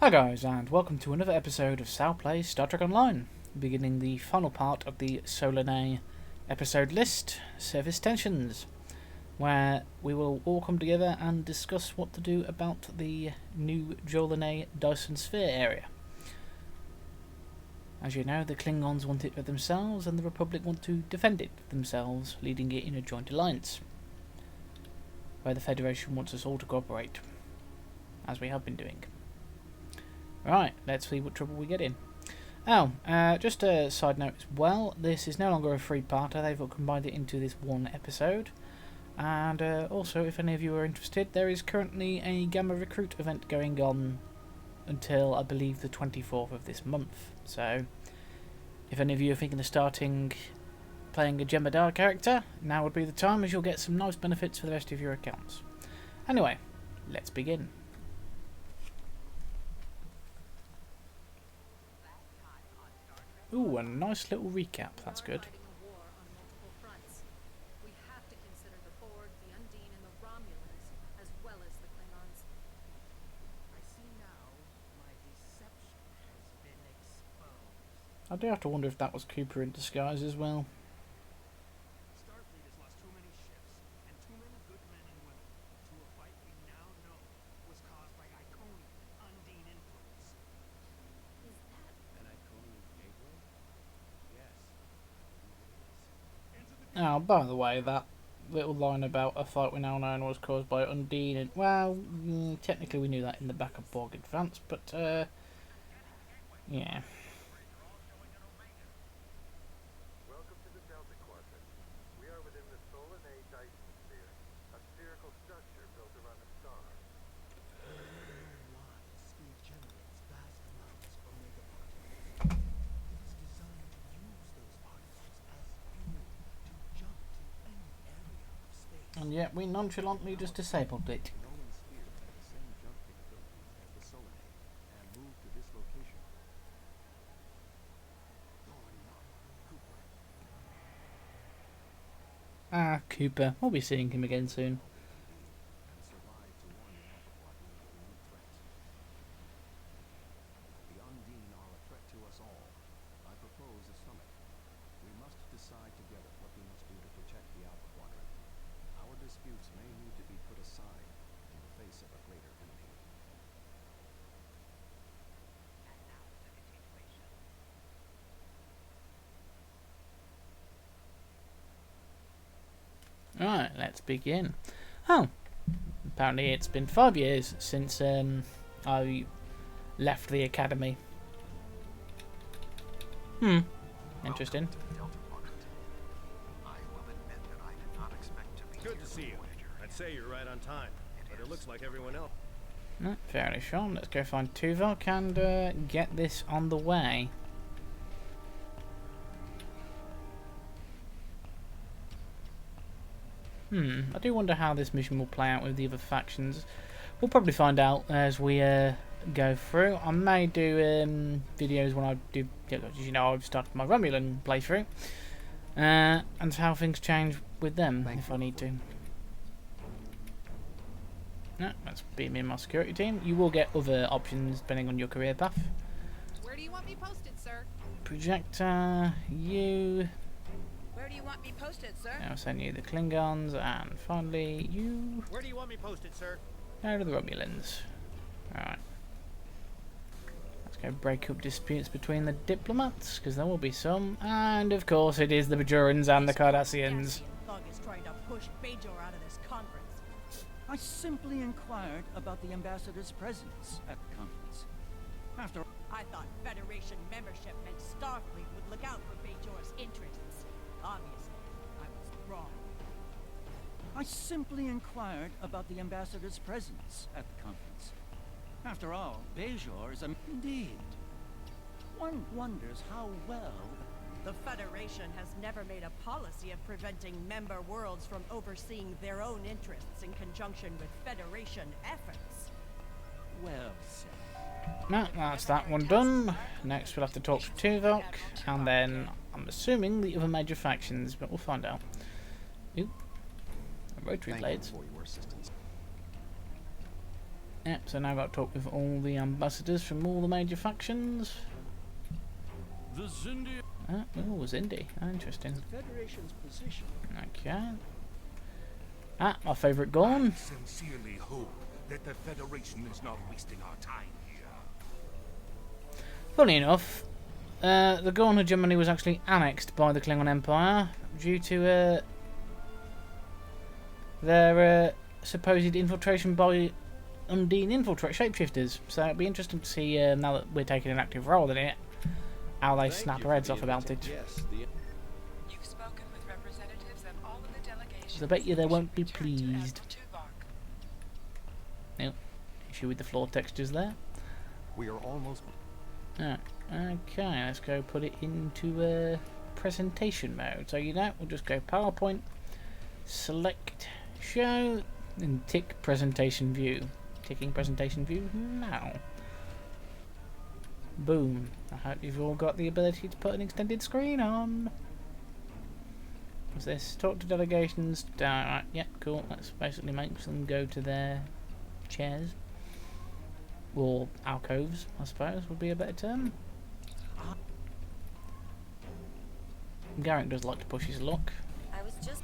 Hi guys, and welcome to another episode of Sal Plays Star Trek Online, beginning the final part of the Solanae episode list, Surface Tensions, where we will all come together and discuss what to do about the new Jolene Dyson Sphere area. As you know, the Klingons want it for themselves, and the Republic want to defend it themselves, leading it in a joint alliance, where the Federation wants us all to cooperate, as we have been doing. Right, let's see what trouble we get in. Just a side note as well, this is no longer a three-parter, they've combined it into this one episode. And also, if any of you are interested, there is currently a Gamma Recruit event going on until, I believe, the 24th of this month. So, if any of you are thinking of starting playing a Jem'Hadar character, now would be the time, as you'll get some nice benefits for the rest of your accounts. Anyway, let's begin. Ooh, a nice little recap, that's good. We have to consider the Borg, the Undine, and the Romulans, as well as the Klingons. I see now my deception has been exposed. I do have to wonder if that was Cooper in disguise as well. Starfleet has lost too many ships and too many good men and women to a fight we now know was caused by Iconian Undine influence. Is that An Iconian gateway? Yes. Oh, by the way, that little line about a fight we now know was caused by Undine, and, well, technically we knew that in the back of Borg Advance, but, yeah. Welcome to the Delta Quadrant. We are within the Solanae Dyson Sphere, a spherical structure built around a star. Sphere generates vast amounts of omega particles. It's designed to use those particles as fuel to jump to any area of space. And yet we nonchalantly just disabled it. The Nolan sphere has the same jump capabilities as the Solanae and moved to this location. Ah, Cooper. We'll be seeing him again soon. And survived to warn the Alpha Quadrant of the new threats. The Undine are a threat to us all. I propose a summit. We must decide together what we must do to protect the Alpha Quadrant. Our disputes may need to be put aside in the face of a greater enemy. Alright, let's begin. Oh, apparently it's been 5 years since I left the academy. Interesting. Good to see you. I'd say you're right on time, but it looks like everyone else. Fairly sure. Let's go find Tuvok and get this on the way. I do wonder how this mission will play out with the other factions. We'll probably find out as we go through. I may do videos when I do, as you know, I've started my Romulan playthrough, and how things change with them if I need to. No, that's beam in my security team. You will get other options depending on your career path. where do you want me posted, sir? Projector, you. Where do you want me posted, sir? I'll send you the Klingons, and finally you Where do you want me posted, sir? go to the Romulans. Alright. Let's go break up disputes between the diplomats, because there will be some. And of course it is the Bajorans and the Cardassians. Thug is trying to push Bajor out of this conference. I simply inquired about the ambassador's presence at the conference. After I thought Federation membership meant Starfleet would look out for Bajor's interests. Obviously, I was wrong. I simply inquired about the ambassador's presence at the conference. After all, Bajor is a indeed. One wonders how well The Federation has never made a policy of preventing member worlds from overseeing their own interests in conjunction with Federation efforts. well said. No, that's that one done. Next we'll have to talk to Tuvok, and then I'm assuming the other major factions, but we'll find out. Ooh, rotary blades. For your assistance. Yep, so now I've got to talk with all the ambassadors from all the major factions. The Zindi. Oh, Zindi. Interesting. The Federation's position. Okay. Ah, my favourite Gorn. I sincerely hope that the Federation is not wasting our time here. Funny enough, the Gorn hegemony was actually annexed by the Klingon Empire due to their supposed infiltration by Undine shapeshifters. So it'd be interesting to see, now that we're taking an active role in it, how they snap their heads off about it. You've spoken with representatives of all of the delegations. I bet you they won't be pleased. No, issue with the floor textures there. We are almost... Ah, okay, let's go put it into presentation mode. So we'll just go PowerPoint, select, show, and tick presentation view. Ticking presentation view now. Boom. I hope you've all got the ability to put an extended screen on. What's this? Talk to delegations. Right, yeah, cool. Let's basically make them go to their chairs. Or alcoves, I suppose, would be a better term. Garrick does like to push his luck. I was just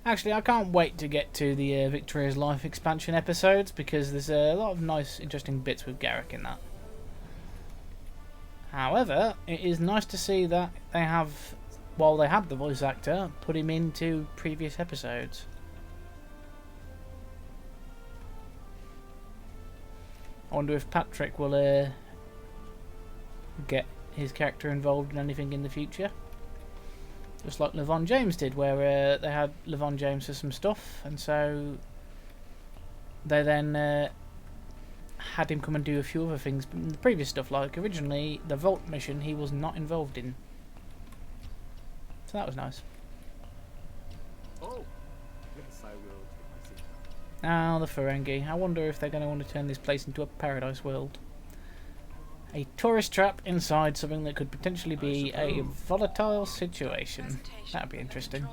Actually, I can't wait to get to the Victoria's Life expansion episodes, because there's a lot of nice, interesting bits with Garrick in that. However, it is nice to see that they have, while they had the voice actor, put him into previous episodes. I wonder if Patrick will get his character involved in anything in the future. Just like Levon James did, where they had Levon James for some stuff, and so they then had him come and do a few other things. But the previous stuff, like originally the Vault mission, he was not involved in. So that was nice. Oh, yes, I will take my seat. Ah, the Ferengi. I wonder if they're going to want to turn this place into a paradise world. A tourist trap inside something that could potentially be a volatile situation. That'd be interesting.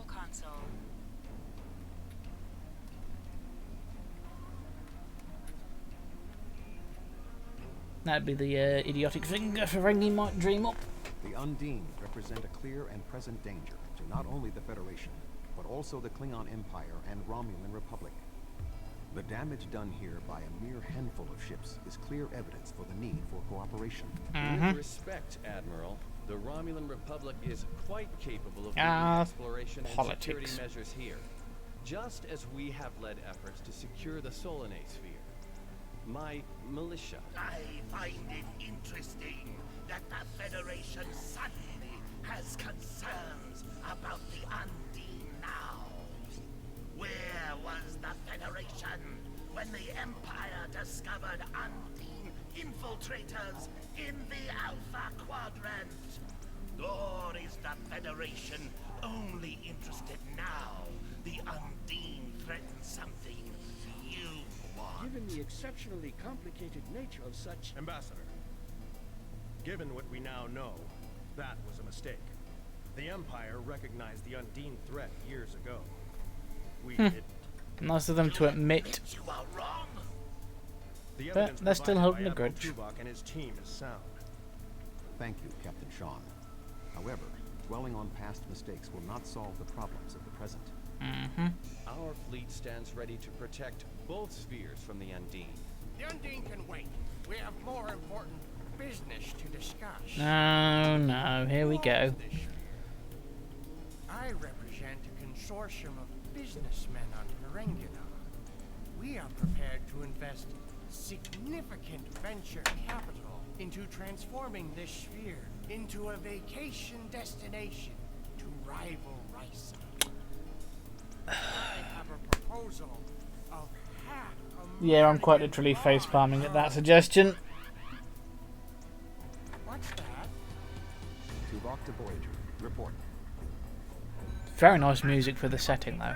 That'd be the idiotic thing a Ferengi might dream up. The Undine represent a clear and present danger to not only the Federation, but also the Klingon Empire and Romulan Republic. The damage done here by a mere handful of ships is clear evidence for the need for cooperation. With respect, Admiral, the Romulan Republic is quite capable of leading exploration and security measures here, just as we have led efforts to secure the Solanae sphere. My militia. I find it interesting that the Federation suddenly has concerns about the Undine now. Where was the Federation when the Empire discovered Undine infiltrators in the Alpha Quadrant? Or is the Federation only interested now the Undine threatens something you want? Given the exceptionally complicated nature of such... Ambassador, given what we now know, that was a mistake. The Empire recognized the Undine threat years ago. We did. Nice of them to admit. You are wrong. The But they're still holding a grudge. Tuvok and his team is sound. Thank you, Captain Sean. However, dwelling on past mistakes will not solve the problems of the present. Our fleet stands ready to protect both spheres from the Undine. The Undine can wait. We have more important business to discuss. No, here we go. I represent a consortium of businessmen on Ferenginar. We are prepared to invest significant venture capital into transforming this sphere into a vacation destination to rival Risa. I have a proposal of Yeah, I'm quite literally face-palming at that suggestion. What's that? Tuvok to Voyager. Report. Very nice music for the setting, though.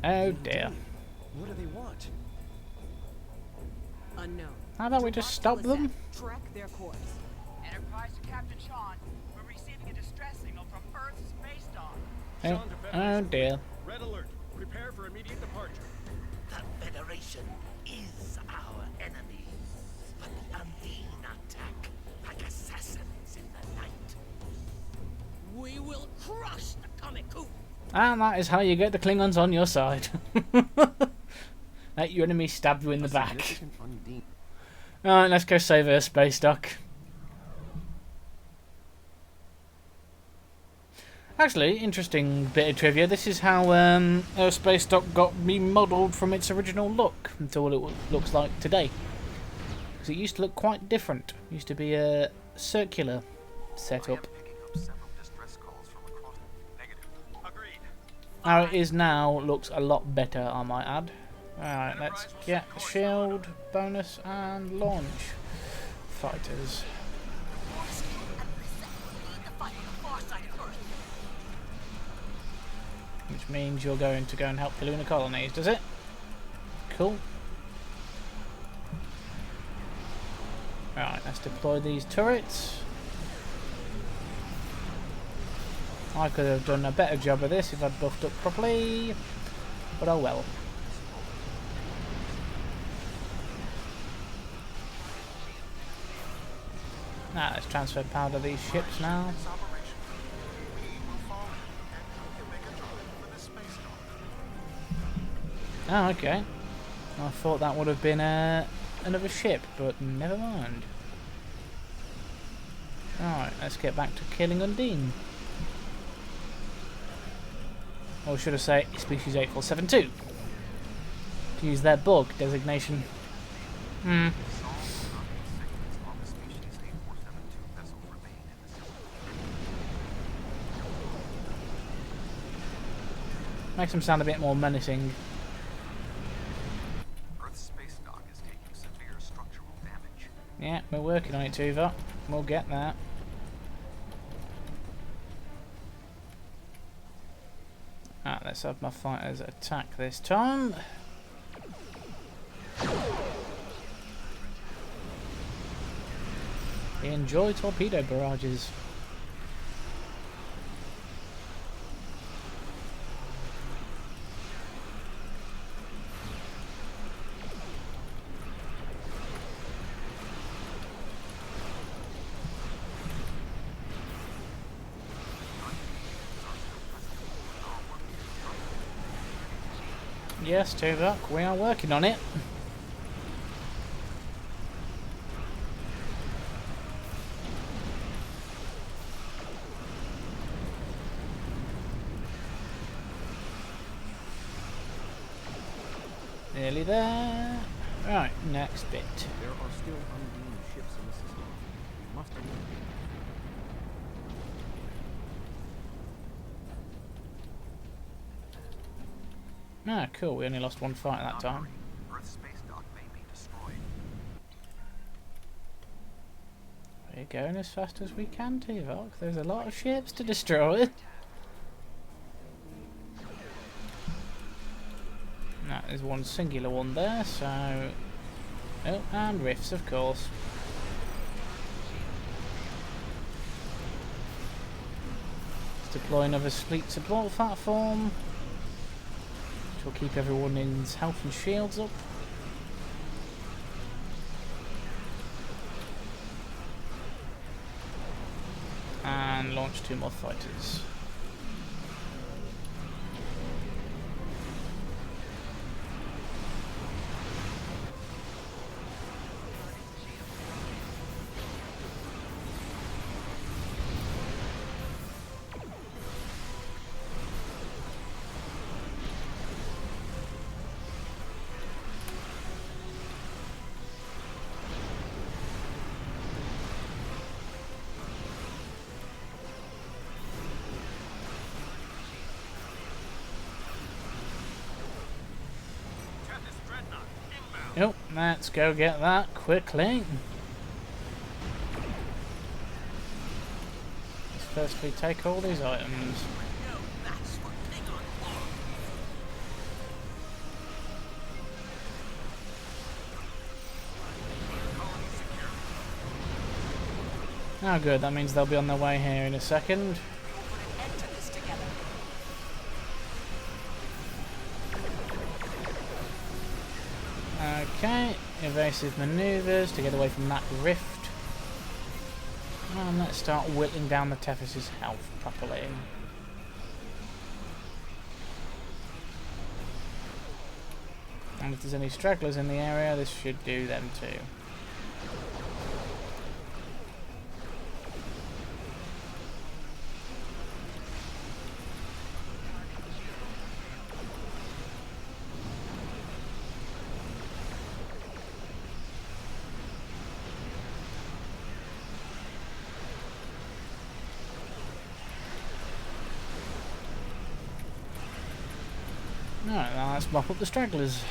Oh dear. What do they want? Unknown. How about we just stop them? Track their course. Enterprise to Captain Sean. We're receiving a distress signal from Earth's space dock. Oh, oh dear. Red alert. Prepare for immediate departure. The Federation is our enemy, but the Undine attack like assassins in the night. We will crush the Comic-Coup. And that is how you get the Klingons on your side. Let your enemy stab you in the back. Alright, let's go save her space dock. Actually, interesting bit of trivia. This is how our space dock got remodelled from its original look to what it looks like today. Because it used to look quite different. It used to be a circular setup. How it is now looks a lot better, I might add. Alright, let's get the shield, bonus, and launch fighters. Which means you're going to go and help the lunar colonies, does it? Cool. Alright, let's deploy these turrets. I could have done a better job of this if I'd buffed up properly, but oh well. Now let's transfer power to these ships now. Oh, okay. I thought that would have been another ship, but never mind. Alright, let's get back to killing Undine. Or should I say, species 8472. To use their bug designation. Makes them sound a bit more menacing. Earth's space dock is taking severe structural damage. Yeah, we're working on it, Tuva. We'll get that. Let's have my fighters attack this time. Enjoy torpedo barrages. Yes, Tuvok, we are working on it. Nearly there. Right, next bit. There are still Undine ships in the system. We must eliminate them. Ah, cool. We only lost one fight that time. Earth's space dock may be destroyed. We're going as fast as we can, Tuvok. There's a lot of ships to destroy. No, there's one singular one there, so... Oh, and rifts, of course. Let's deploy another fleet support platform. Which will keep everyone's health and shields up. And launch 2 more fighters. Yep, let's go get that quickly. Let's firstly take all these items. Oh good, that means they'll be on their way here in a second. Okay, evasive manoeuvres to get away from that rift. And let's start whittling down the Tethys' health properly. And if there's any stragglers in the area, this should do them too. Alright, now let's mop up the stragglers.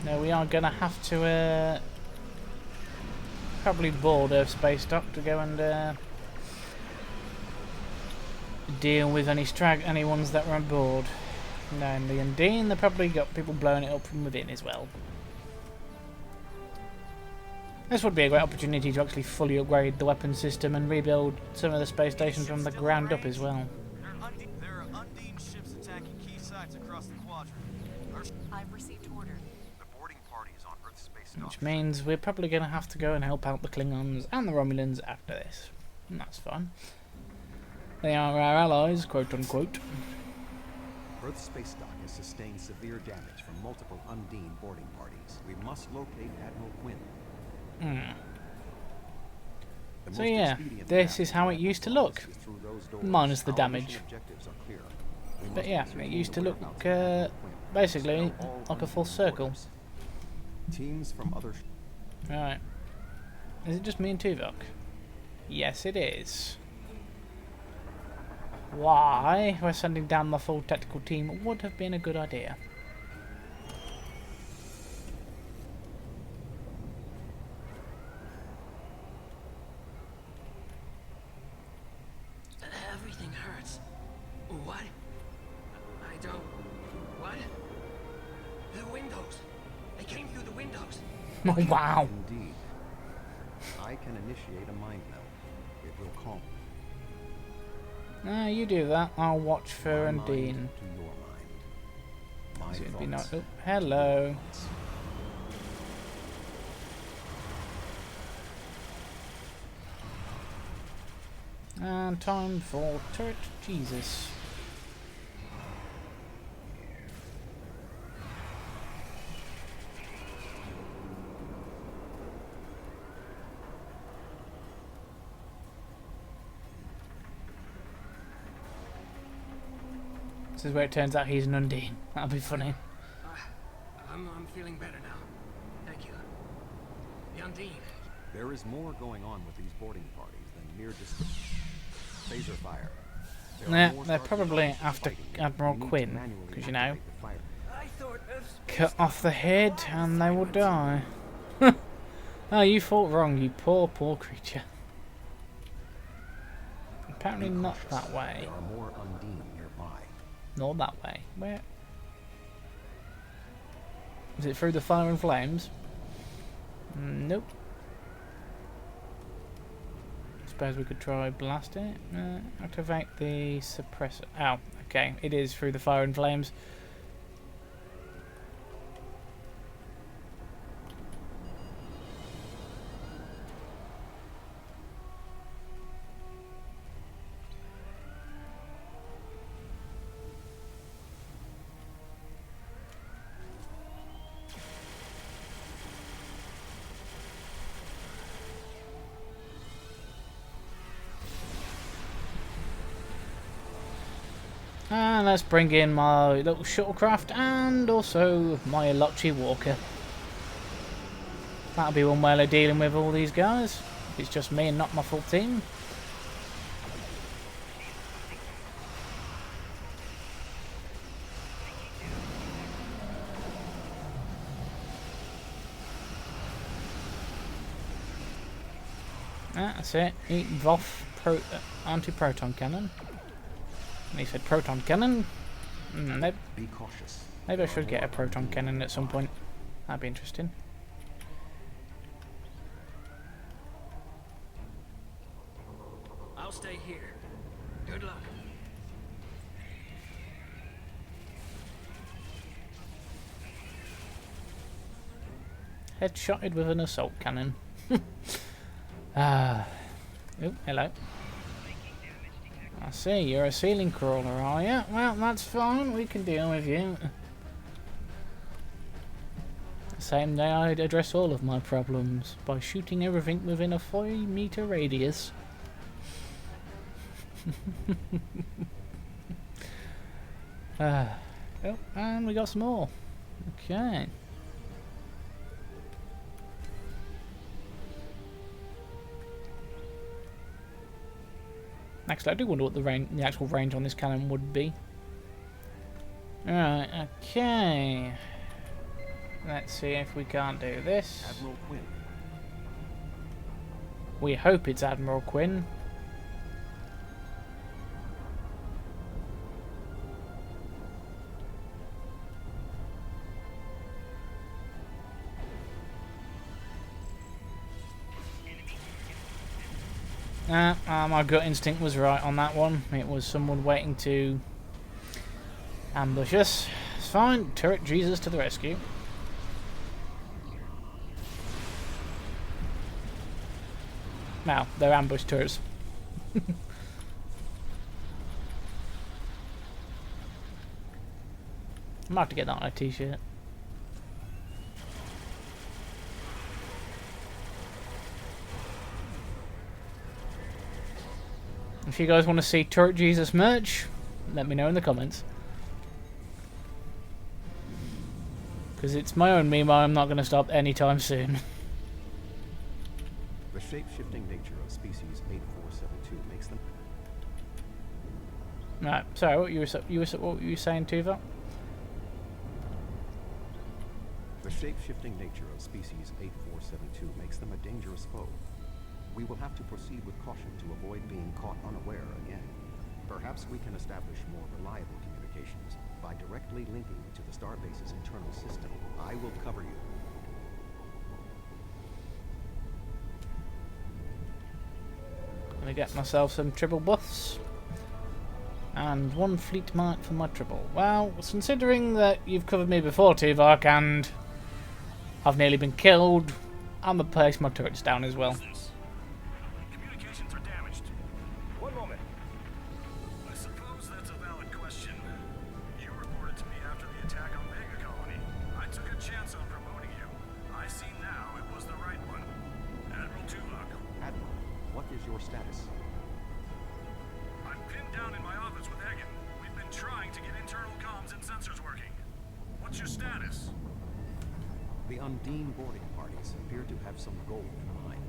Now we are going to have to probably board Earth Space Dock to go and deal with any ones that were on board. Now in the Undine, they've probably got people blowing it up from within as well. This would be a great opportunity to actually fully upgrade the weapon system and rebuild some of the space stations from the ground up as well. There are Undine ships attacking key sites across the quadrant. I've received order. The boarding party is on Earth Space Dock. Which means we're probably going to have to go and help out the Klingons and the Romulans after this. And that's fun. They are our allies, quote unquote. Earth Space Dock has sustained severe damage from multiple Undine boarding parties. We must locate Admiral Quinn. So yeah, this is how it used to look, minus the damage. But yeah, it used to look basically like a full circle. Teams from other. Alright. Is it just me and Tuvok? Yes, it is. Why we're sending down the full tactical team would have been a good idea. Everything hurts. What? I don't... What? The windows. They came through the windows. Oh, wow. Indeed. I can initiate a mind meld. It will calm. You do that. I'll watch for Undine. So it'd be not. Oh, hello. And time for turret. Jesus. This is where it turns out he's an Undine. That'll be funny. I'm feeling better now. Thank you. The Undine. There is more going on with these boarding parties than mere phaser fire. They're probably after Admiral Quinn, because you know, cut off the head and they will die. Oh, you thought wrong, you poor, poor creature. Apparently not that way. There are more Undine nearby. Not that way. Where? Is it through the fire and flames? Nope. Suppose we could try blast it. Activate the suppressor. Oh, okay. It is through the fire and flames. And let's bring in my little shuttlecraft and also my Alochi Walker. That'll be one way of dealing with all these guys. If it's just me and not my full team. That's it. Eat Voth anti-proton cannon. And he said proton cannon. Maybe, be cautious. Maybe I should get a proton cannon at some point. That'd be interesting. I'll stay here. Good luck. headshotted with an assault cannon. Oh, hello. I see, you're a ceiling crawler, are you? Well, that's fine, we can deal with you. Same day I'd address all of my problems by shooting everything within a 5-meter radius. Oh, and we got some more. Okay. Actually, I do wonder what the actual range on this cannon would be. Alright, okay. Let's see if we can't do this. Admiral Quinn. We hope it's Admiral Quinn. My gut instinct was right on that one. It was someone waiting to ambush us. It's fine. Turret Jesus to the rescue. Now, they're ambush turrets. I might have to get that on a t-shirt. If you guys want to see Turret Jesus merch, let me know in the comments. Because it's my own meme, I'm not going to stop anytime soon. The shape-shifting nature of species 8472 makes them... Right, sorry, what were you saying, Tuva? The shape-shifting nature of species 8472 makes them a dangerous foe. We will have to proceed with caution to avoid being caught unaware again. Perhaps we can establish more reliable communications by directly linking to the Starbase's internal system. I will cover you. Gonna get myself some triple buffs. And 1 fleet mark for my triple. Well, considering that you've covered me before, Tuvok, and I've nearly been killed, I'm gonna place my turrets down as well. Communications are damaged. One moment. I suppose that's a valid question. You reported to me after the attack on Vega Colony. I took a chance on promoting you. I see now it was the right one. Admiral Tuvok. Admiral, what is your status? I'm pinned down in my office with Egan. We've been trying to get internal comms and sensors working. What's your status? The Undine boarding parties appear to have some gold in mind.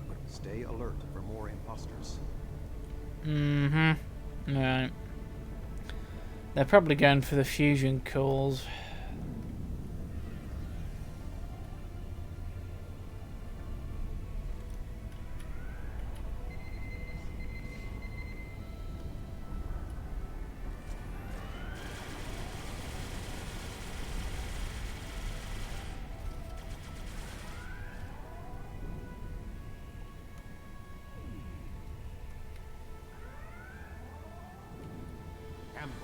But stay alert for more imposters. Right. They're probably going for the fusion cores. Ambush.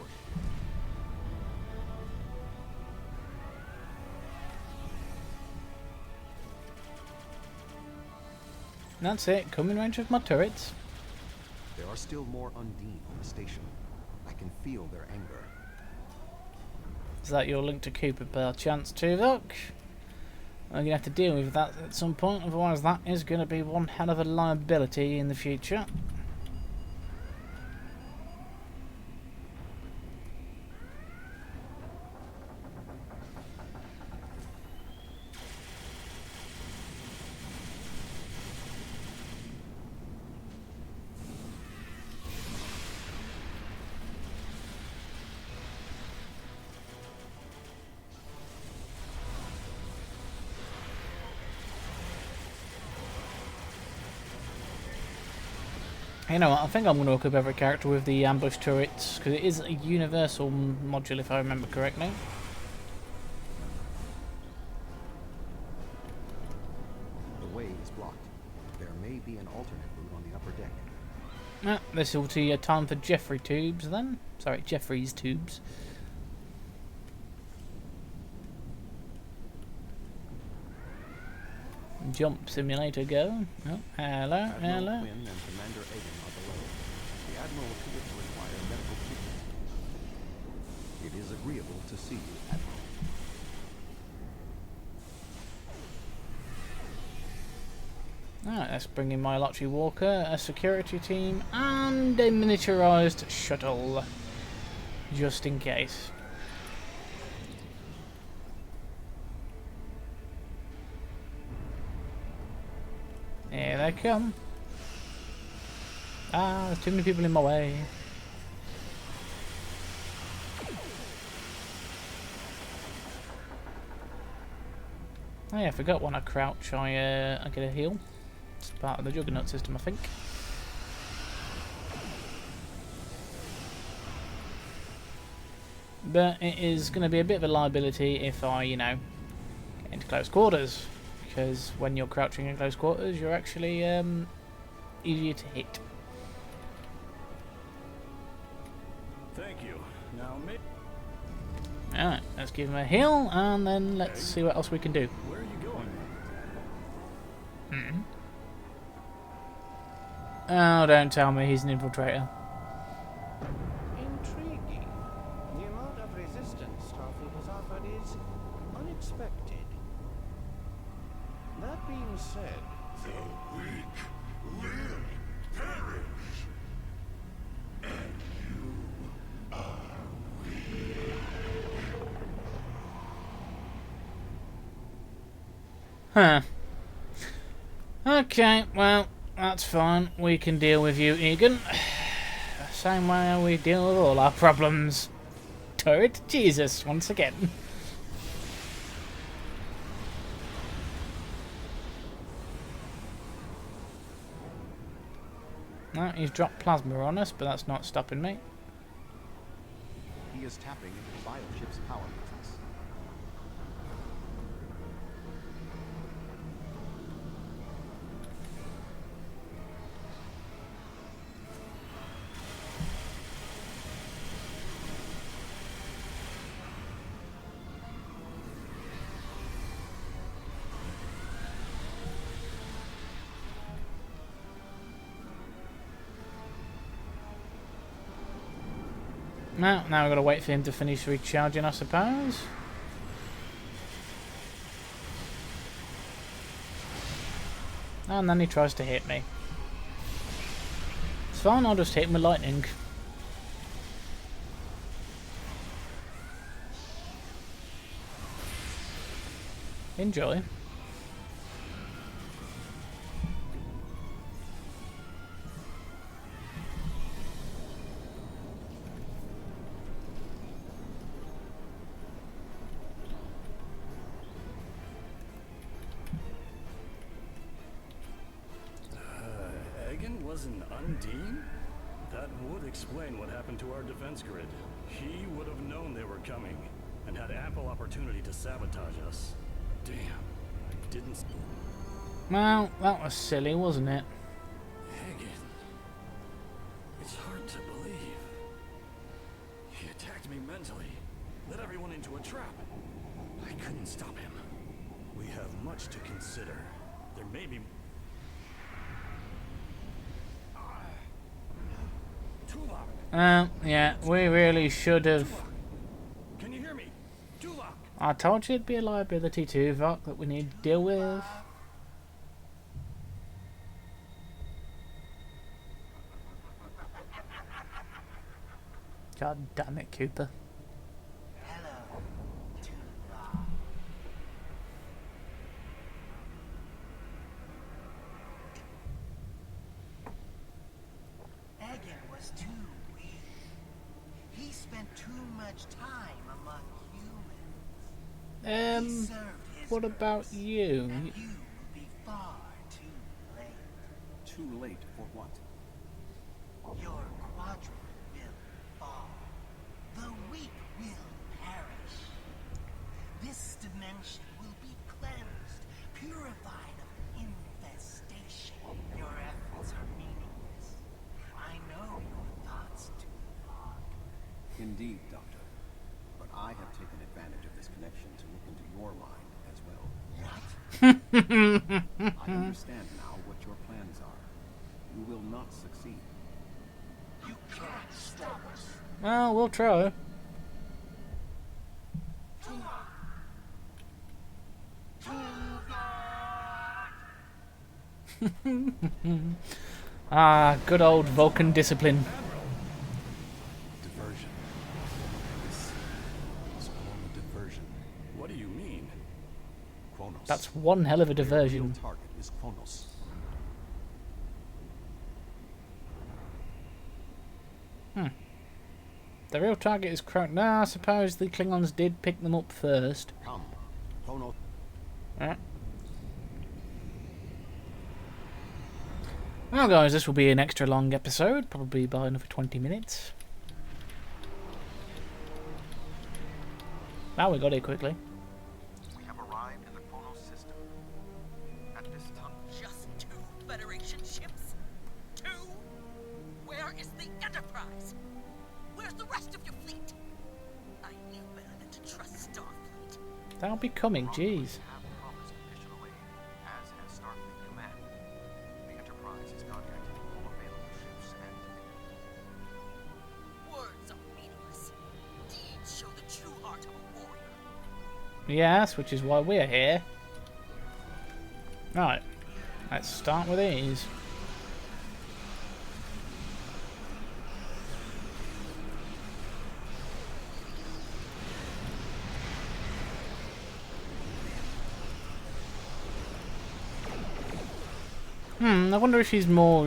That's it. Come in range of my turrets. There are still more Undine on the station. I can feel their anger. Is that your link to Cooper per chance, Tuvok? I'm going to have to deal with that at some point, otherwise that is going to be one hell of a liability in the future. You know what, I think I'm going to equip every character with the ambush turrets, because it is a universal module if I remember correctly. The way is blocked. There may be an alternate route on the upper deck. This will be a time for Jeffrey tubes then. Sorry, Jeffrey's tubes. Jump simulator go. Oh, hello, Admiral hello. Quinn and Commander Egan are below. The Admiral appears to require medical treatment. It is agreeable to see you, Admiral. Alright, let's bring in my lottery walker, a security team, and a miniaturized shuttle. Just in case. Here they come. Ah, there's too many people in my way. Oh yeah, I forgot when I crouch I get a heal. It's part of the Juggernaut system, I think. But it is going to be a bit of a liability if I, you know, get into close quarters. Because when you're crouching in close quarters, you're actually easier to hit. Thank you. Now, Alright, let's give him a heal, and then let's see what else we can do. where are you going? Oh, don't tell me he's an infiltrator. Intriguing. The amount of resistance Starfleet has offered is unexpected. That being said, The weak will perish. And you are weak. Huh. Okay, well, that's fine. We can deal with you, Egan. Same way we deal with all our problems. Turret Jesus, once again. No, he's dropped plasma on us, but that's not stopping me. He is tapping into the bioship's power matrix. No, now we've got to wait for him to finish recharging, I suppose. And then he tries to hit me. It's fine, I'll just hit him with lightning. Enjoy. Egan was an Undine? That would explain what happened to our defense grid. He would have known they were coming, and had ample opportunity to sabotage us. Damn, I didn't... Well, that was silly, wasn't it? Egan... It's hard to believe. He attacked me mentally, led everyone into a trap. I couldn't stop him. We have much to consider. There may be... Yeah, we really should have... Can you hear me? Tuvok! I told you it'd be a liability to Tuvok that we need to deal with. God damn it, Cooper. Hello, Tuvok. Egan was too weak. He spent too much time among humans. He served his What about purpose, you? and you will be far too late. Too late for what? Your quadrant will fall. The weak will perish. This dimension will be cleansed, purified of infestation. Your efforts are meaningless. I know your thoughts, Tuvok. Indeed, Doctor. But I have taken advantage of this connection to look into your mind as as well. I understand now what your plans are. You will not succeed. You can't stop us. Well, we'll try. Ah, good old Vulcan discipline. Diversion. This is all a diversion. What do you mean? Kronos. That's one hell of a diversion. Their real target is Kronos. The real target is Kronos. Nah, I suppose the Klingons did pick them up first. Come, Kronos. Well, guys, this will be an extra long episode, probably by another 20 minutes. Now we got here quickly. We have arrived in the Kronos system. At this time, Just 2 Federation ships? 2? Where is the Enterprise? Where's the rest of your fleet? I knew better than to trust Starfleet. That'll be coming, jeez. have promised additional aid, as has Starfleet Command. The Enterprise is contacting all available ships and Words are meaningless. Deeds show the true heart of a warrior. Yes, which is why we're here. Right, let's start with these. I wonder if he's more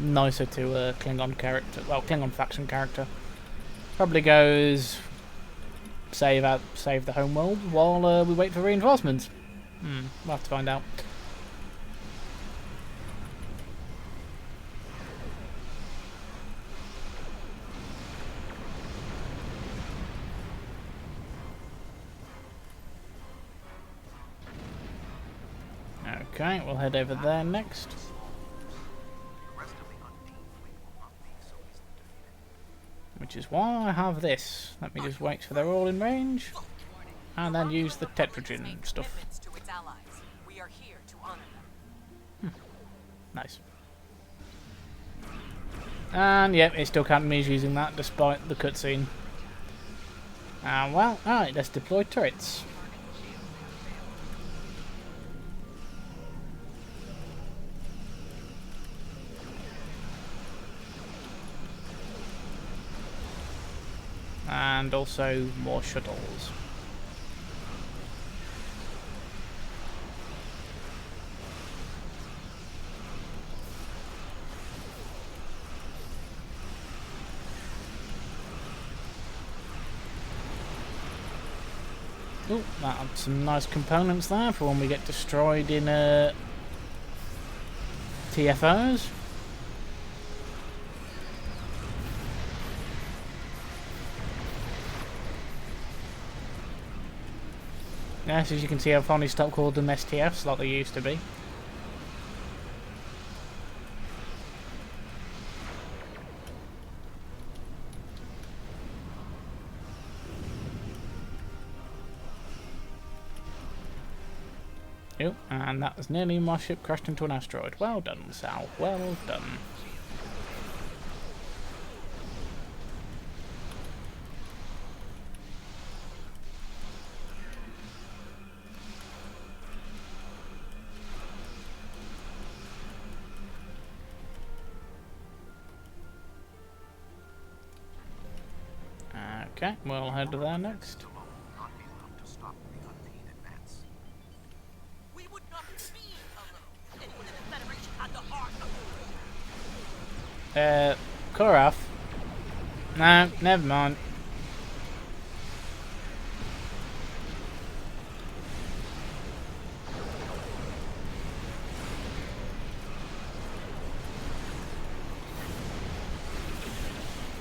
nicer to a Klingon character. Well, Klingon faction character. Probably goes save the homeworld while we wait for reinforcements. We'll have to find out. Okay, we'll head over there next. the rest of the Undine fleet will not be so easily defeated. Which is why I have this. Let me just wait till they're all in range. And then use the tetragen stuff. To its allies. We are here to honor them. Nice. And yep, it still counted me as using that despite the cutscene. Well, alright, let's deploy turrets. And also more shuttles. Oh, that had some nice components there for when we get destroyed in TFOs. Yes, as you can see, I've finally stopped calling them STFs like they used to be. Oh, and that was nearly my ship crashed into an asteroid. Well done, Sal. Well done. Okay, we'll head to there next. Not be enough to stop the Undine advance. We would not be alone. Anyone in the Federation had the heart of Koraf? No, never mind.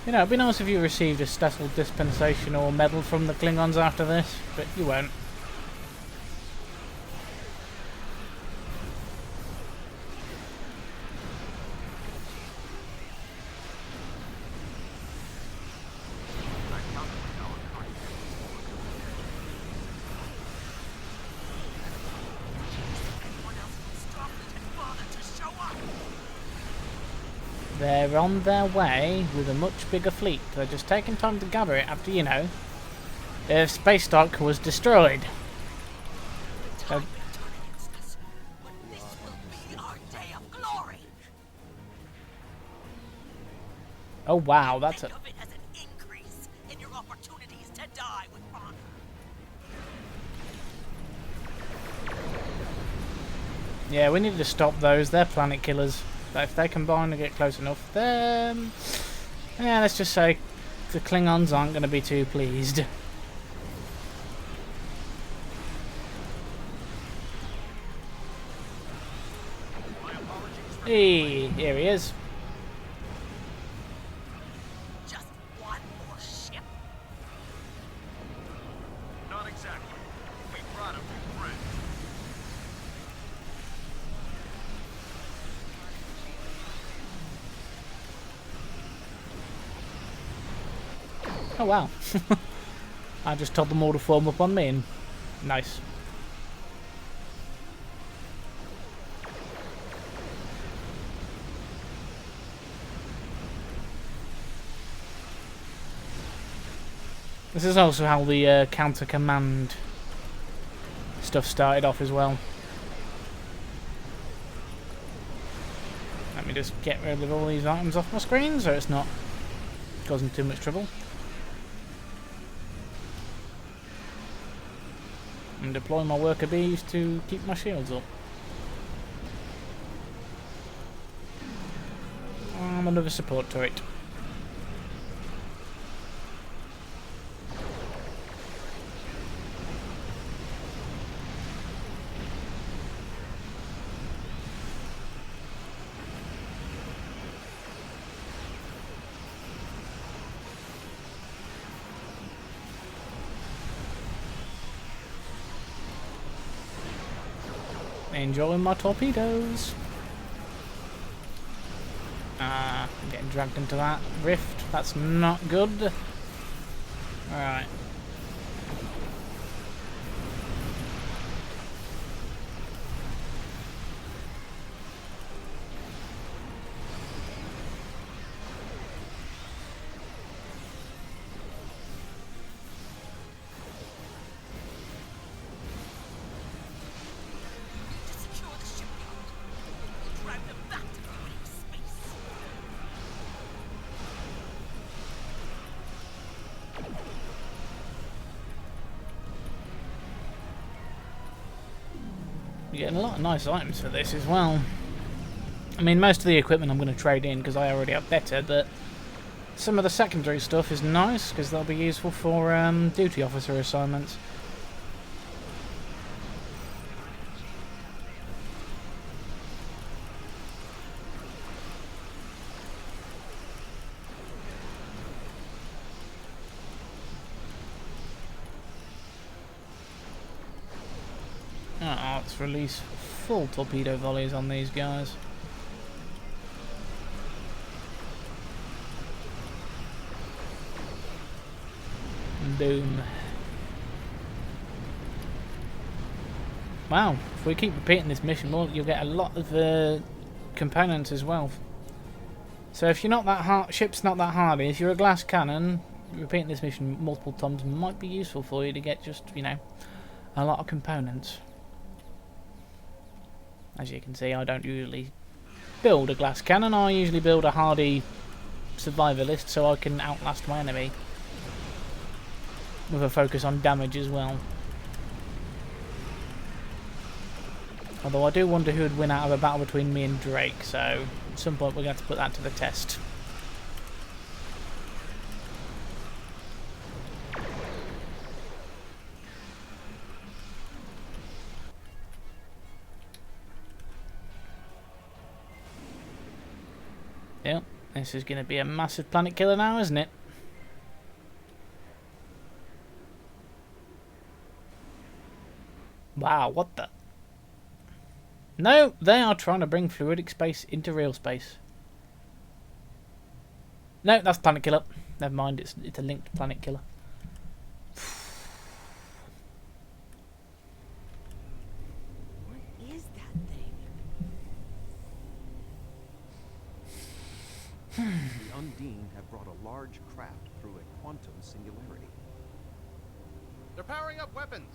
You know, it'd be nice if you received a special dispensation or medal from the Klingons after this, but you won't. They're on their way with a much bigger fleet. They're just taking time to gather it after, you know, their space dock was destroyed. So, oh wow, that's a... Yeah, we need to stop those. They're planet killers. But if they combine and get close enough, then... yeah, let's just say the Klingons aren't going to be too pleased. Hey, here he is. Just one more ship? Not exactly. We brought a new friend. Oh wow. I just told them all to form up on me and... nice. This is also how the counter command stuff started off as well. Let me just get rid of all these items off my screen so it's not causing too much trouble. And deploy my worker bees to keep my shields up. And another support turret. Enjoying my torpedoes. I'm getting dragged into that rift. That's not good. Alright. You're getting a lot of nice items for this as well. I mean, most of the equipment I'm going to trade in because I already have better, but some of the secondary stuff is nice because they'll be useful for duty officer assignments. Let's release full torpedo volleys on these guys. Boom. Wow, if we keep repeating this mission, well, you'll get a lot of components as well. So if you're not that hard, ship's not that hardy, if you're a glass cannon, repeating this mission multiple times might be useful for you to get just, you know, a lot of components. As you can see, I don't usually build a glass cannon, I usually build a hardy survivalist so I can outlast my enemy. With a focus on damage as well. Although I do wonder who would win out of a battle between me and Drake, so at some point we're going to have to put that to the test. Yep, this is going to be a massive planet killer now, isn't it? Wow, what the? No, they are trying to bring fluidic space into real space. No, that's planet killer. Never mind, it's a linked planet killer. What is that thing? Undine have brought a large craft through a quantum singularity. They're powering up weapons.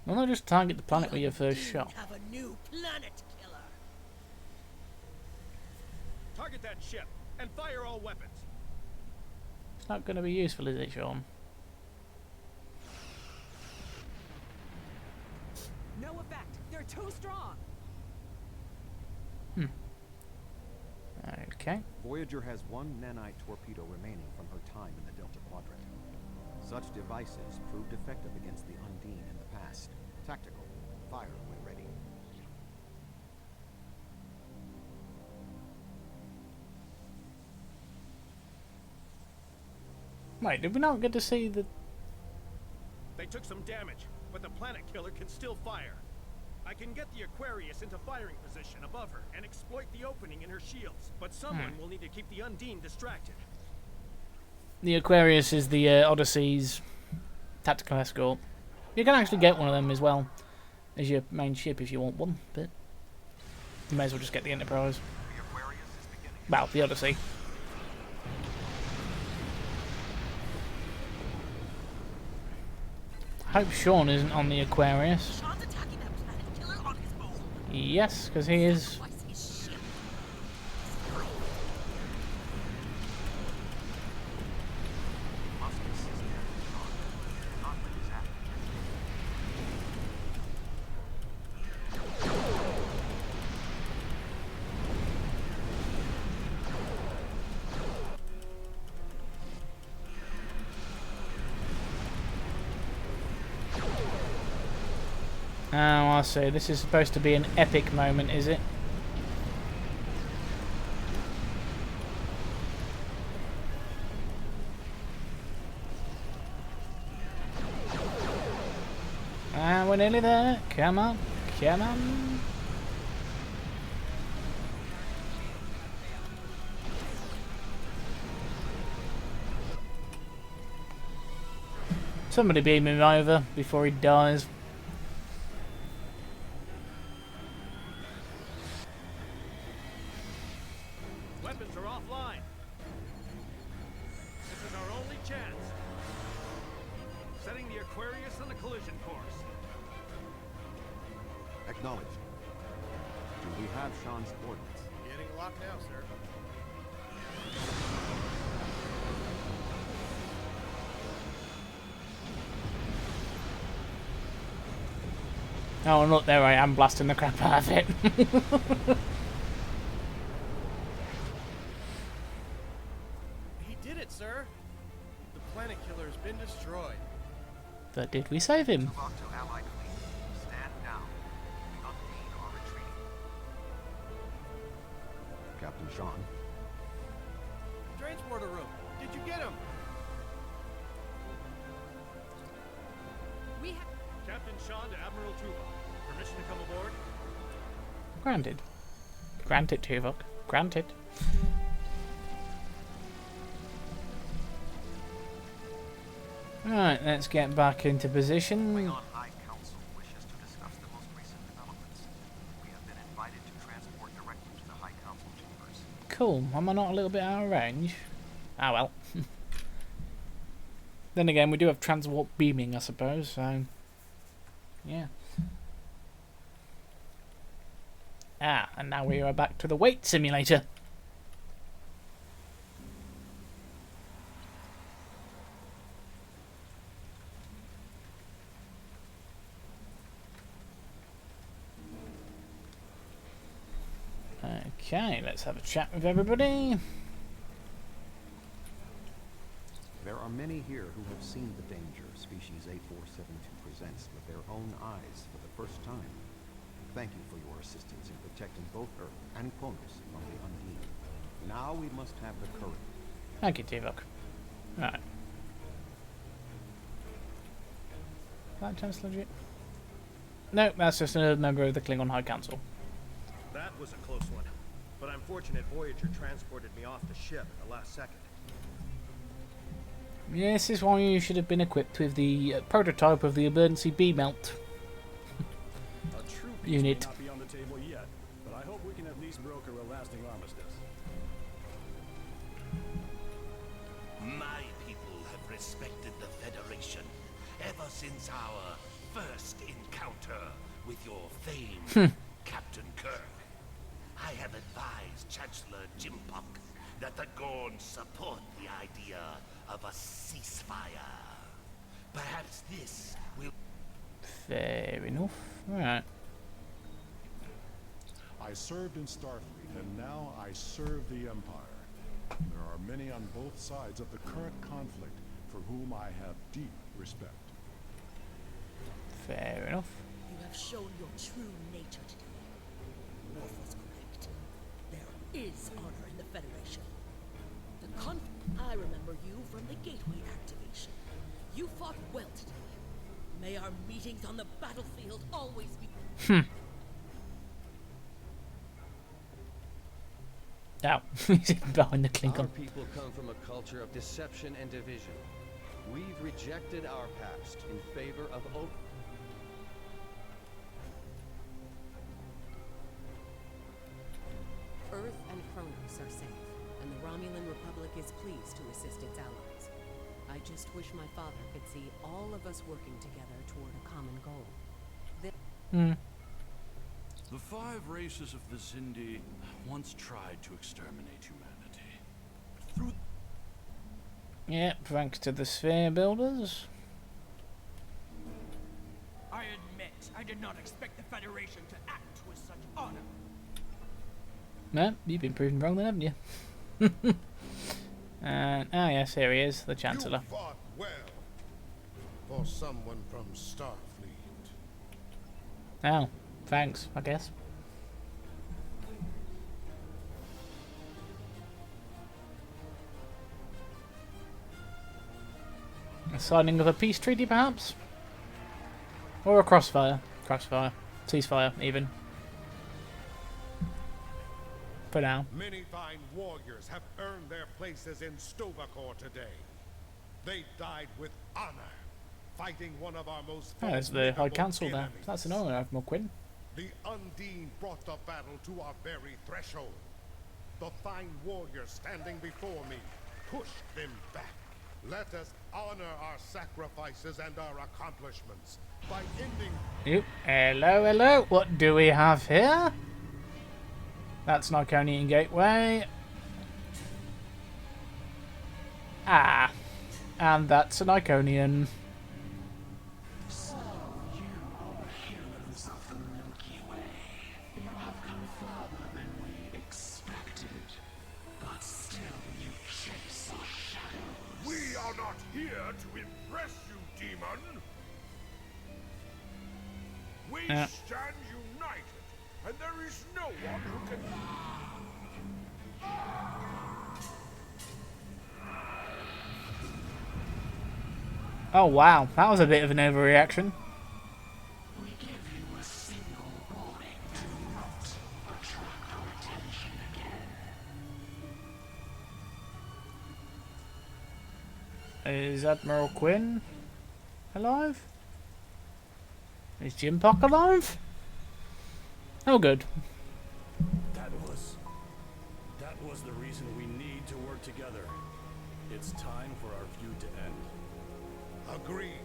Why not just target the planet with your first shot? Have a new planet killer. Target that ship and fire all weapons. It's not going to be useful, is it, Sean? No effect. They're too strong. Okay. Voyager has one nanite torpedo remaining from her time in the Delta Quadrant. Such devices proved effective against the Undine in the past. Tactical. Fire when ready. Wait, did we not get to see the... They took some damage, but the planet killer can still fire. I can get the Aquarius into firing position above her and exploit the opening in her shields, but someone will need to keep the Undine distracted. The Aquarius is the Odyssey's tactical escort. You can actually get one of them as well as your main ship if you want one, but you may as well just get the Enterprise. The Aquarius is beginning. Well, the Odyssey. Hope Sean isn't on the Aquarius. Sean's attacking that planet killer on his own. Yes, because he is. Sacrifice his ship. Must assist Captain Shaw, not with his act. Oh, I see. This is supposed to be an epic moment, is it? Ah, we're nearly there. Come on. Come on. Somebody beam him over before he dies. Weapons are offline. This is our only chance. Setting the Aquarius on the collision course. Acknowledged. Do we have Sean's coordinates? Getting locked now, sir. Oh, and look, there I am blasting the crap out of it. He did it, sir. The planet killer has been destroyed. But did we save him? Move out to Allied fleet. Stand down. The Undine are retreating. Captain Sean. Transporter room. Did you get him? We have Captain Sean to Admiral Tuvok. Permission to come aboard? Granted. Granted, Tuvok. Granted. Alright, let's get back into position. Klingon High Council wishes to discuss the most recent developments. We have been invited to transport directly to the High Council chambers. Cool. Am I not a little bit out of range? Ah, well. Then again, we do have transport beaming, I suppose, so... yeah. Ah, and now we are back to the weight simulator. Okay, let's have a chat with everybody. There are many here who have seen the danger Species 8472 presents with their own eyes for the first time. Thank you for your assistance in protecting both Earth and Kronos from the Undine. Now we must have the courage. Thank you, Tuvok. Right. That chance legit? No, that's just another member of the Klingon High Council. That was a close one. But I'm fortunate Voyager transported me off the ship at the last second. This is why you should have been equipped with the prototype of the emergency bee melt A true peace unit. may not be on the table yet, but I hope we can at least broker a lasting armistice. My people have respected the Federation ever since our first encounter with your famed Captain Kirk. I have advised Chancellor Jimpuck that the Gorns support the idea of a ceasefire. Perhaps this will... Fair enough. Alright. I served in Starfleet, and now I serve the Empire. There are many on both sides of the current conflict for whom I have deep respect. Fair enough. You have shown your true nature today. Worf was correct. There is honor in the Federation. I remember you from the Gateway activation. You fought well today. May our meetings on the battlefield always be... Ow. He's behind the Klingon. Our people come from a culture of deception and division. We've rejected our past in favor of open... Earth and Kronos are safe, and the Romulan Republic is pleased to assist its allies. I just wish my father could see all of us working together toward a common goal. The 5 races of the Zindi once tried to exterminate humanity. Yep, thanks to the sphere builders. I admit, I did not expect the Federation to act with such honor. No, you've been proven wrong then, haven't you? And, oh yes, here he is, the Chancellor. You fought well for someone from Starfleet. Oh, thanks, I guess. A signing of a peace treaty, perhaps? Or a crossfire. Crossfire. Ceasefire, even. For now. Many fine warriors have earned their places in Stovacor today. They died with honor, fighting one of our most Oh, there's the High formidable Council there. enemies. That's an honor, Admiral Quinn. The Undine brought the battle to our very threshold. The fine warriors standing before me pushed them back. Let us honor our sacrifices and our accomplishments by ending... Yep. Hello, hello. What do we have here? That's an Iconian Gateway. Ah. And that's an Iconian. So you are the heroes of the Milky Way. You have come further than we expected. But still you chase our shadows. We are not here to impress you, demon. We stand united, and there is no one who can... Oh wow, that was a bit of an overreaction. We give you a single warning. Do not attract our attention again. Is Admiral Quinn alive? Is Jim Pock alive? Oh good. That was the reason we need to work together. It's time for our feud to end. Agreed.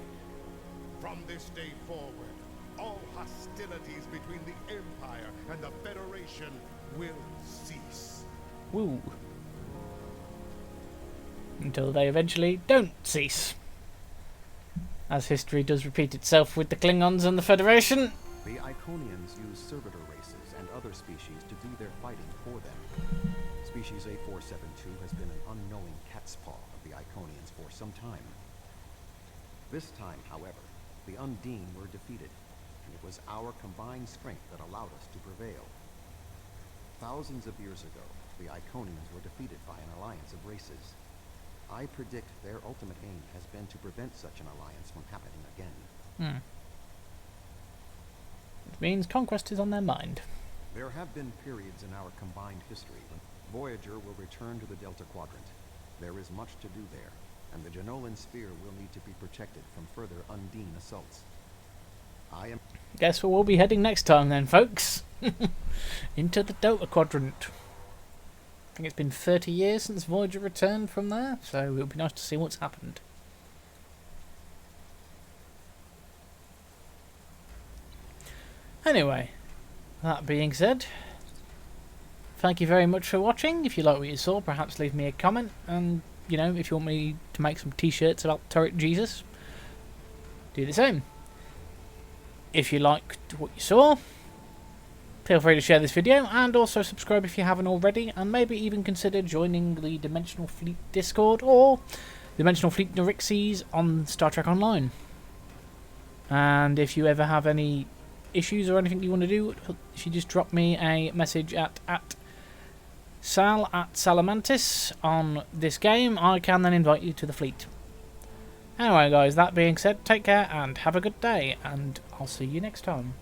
From this day forward, all hostilities between the Empire and the Federation will cease. Woo. Until they eventually don't cease. As history does repeat itself with the Klingons and the Federation. The Iconians use servitor races and other species to do their fighting for them. Species A472 has been an unknowing cat's paw of the Iconians for some time. This time, however, the Undine were defeated, and it was our combined strength that allowed us to prevail. Thousands of years ago, the Iconians were defeated by an alliance of races. I predict their ultimate aim has been to prevent such an alliance from happening again. It means conquest is on their mind. There have been periods in our combined history when Voyager will return to the Delta Quadrant. There is much to do there. and the Genolan sphere will need to be protected from further Undine assaults. I am... Guess where we'll be heading next time then, folks? Into the Delta Quadrant. I think it's been 30 years since Voyager returned from there, so it'll be nice to see what's happened. Anyway, that being said, thank you very much for watching. If you like what you saw, perhaps leave me a comment, and you know, if you want me to make some t-shirts about Turret Jesus, do the same. If you liked what you saw, feel free to share this video, and also subscribe if you haven't already, and maybe even consider joining the Dimensional Fleet Discord or Dimensional Fleet Neurixies on Star Trek Online. And if you ever have any issues or anything you want to do, if you just drop me a message at Salamantis on this game, I can then invite you to the fleet. Anyway guys, that being said, take care and have a good day, and I'll see you next time.